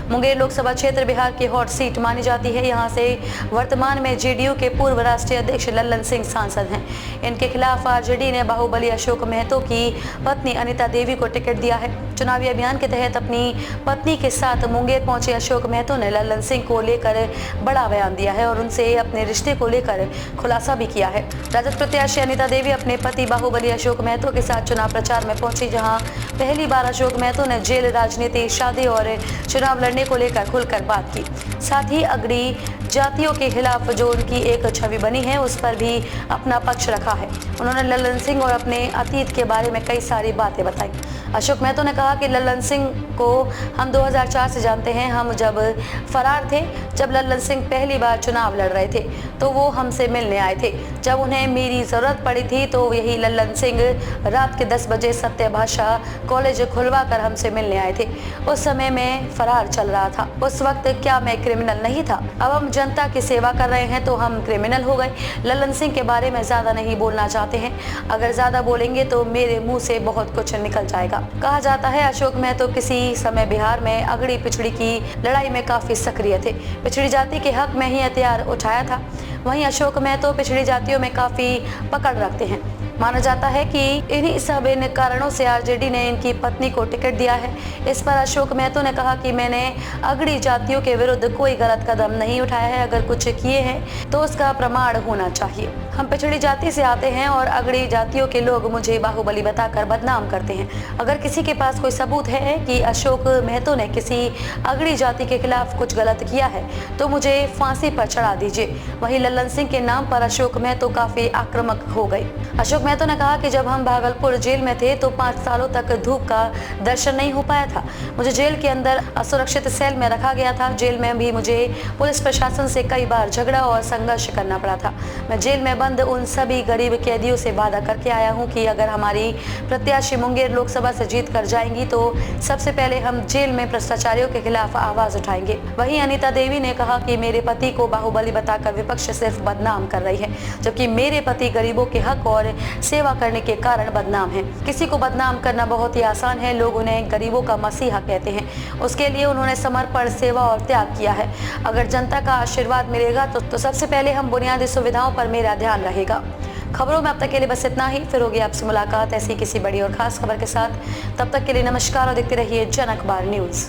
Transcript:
मुंगेर लोकसभा क्षेत्र बिहार की hot seat मानी जाती है। यहां से वर्तमान में जेडीयू के पूर्व राष्ट्रीय अध्यक्ष लल्लन सिंह सांसद हैं। इनके खिलाफ आरजेडी ने बाहुबली अशोक महतो की पत्नी अनीता देवी को टिकट दिया है। चुनावी अभियान के तहत अपनी पत्नी के साथ मुंगेर पहुंचे अशोक महतो ने लल्लन सिंह को लेकर बड़ा बयान दिया है और उनसे अपने रिश्ते को लेकर खुलासा भी किया है। राजद प्रत्याशी अनीता देवी अपने पति बाहुबली अशोक महतो के साथ चुनाव प्रचार में पहुंची, जहां पहली बार अशोक महतो ने जेल, राजनीति, शादी और चुनाव लड़ने को लेकर खुलकर बात की। साथ ही अगड़ी जातियों के खिलाफ जो उनकी एक छवि बनी है उस पर भी अपना पक्ष रखा है। उन्होंने लल्लन सिंह और अपने अतीत के बारे में कई सारी बातें बताई। अशोक महतो ने कहा कि लल्लन सिंह को हम 2004 से जानते हैं। हम जब फरार थे, जब लल्लन सिंह पहली बार चुनाव लड़ रहे थे तो वो हमसे मिलने आए थे। जब उन्हें मेरी ज़रूरत पड़ी थी तो यही लल्लन सिंह रात के 10 बजे सत्य भाषा कॉलेज खुलवा कर हमसे मिलने आए थे। उस समय मैं फरार चल रहा था। उस वक्त क्या मैं क्रिमिनल नहीं था? अब हम जनता की सेवा कर रहे हैं तो हम क्रिमिनल हो गए। लल्लन सिंह के बारे में ज़्यादा नहीं बोलना चाहते हैं। अगर ज़्यादा बोलेंगे तो मेरे मुँह से बहुत कुछ निकल जाएगा। कहा जाता है अशोक महतो किसी समय बिहार में अगड़ी पिछड़ी की लड़ाई में काफी सक्रिय थे। पिछड़ी जाति के हक में ही हथियार उठाया था। वहीं अशोक महतो पिछड़ी जातियों में काफी पकड़ रखते हैं। माना जाता है कि इन्हीं सब इन कारणों से आरजेडी ने इनकी पत्नी को टिकट दिया है। इस पर अशोक महतो ने कहा कि मैंने अगड़ी जातियों के विरुद्ध कोई गलत कदम नहीं उठाया है। अगर कुछ किए हैं तो उसका प्रमाण होना चाहिए। हम पिछड़ी जाति से आते हैं और अगड़ी जातियों के लोग मुझे बाहुबली बताकर बदनाम करते हैं। अगर किसी के पास कोई सबूत है कि अशोक महतो ने किसी अगड़ी जाति के खिलाफ कुछ गलत किया है तो मुझे फांसी पर चढ़ा दीजिए। वहीं लल्लन सिंह के नाम पर अशोक महतो काफी आक्रामक हो गए। अशोक महतो ने कहा कि जब हम भागलपुर जेल में थे तो 5 सालों तक धूप का दर्शन नहीं हो पाया था। मुझे जेल के अंदर असुरक्षित सेल में रखा गया था। जेल में भी मुझे पुलिस प्रशासन से कई बार झगड़ा और संघर्ष करना पड़ा था। मैं जेल में बंद उन सभी गरीब कैदियों से वादा करके आया हूं कि अगर हमारी प्रत्याशी मुंगेर लोकसभा से जीत कर जाएंगी तो सबसे पहले हम जेल में भ्रष्टाचारियों के खिलाफ आवाज उठाएंगे। वहीं अनीता देवी ने कहा कि मेरे पति को बाहुबली बताकर विपक्ष सिर्फ बदनाम कर रही है, जबकि मेरे पति गरीबों के हक और सेवा करने के कारण बदनाम है। किसी को बदनाम करना बहुत ही आसान है। लोग उन्हें गरीबों का मसीहा कहते हैं। उसके लिए उन्होंने समर्पण, सेवा और त्याग किया है। अगर जनता का आशीर्वाद मिलेगा तो सबसे पहले हम बुनियादी सुविधाओं पर मेरा ध्यान रहेगा। खबरों में अब तक के लिए बस इतना ही। फिर होगी आपसे मुलाकात ऐसी किसी बड़ी और खास खबर के साथ। तब तक के लिए नमस्कार और देखते रहिए जन अखबार न्यूज़।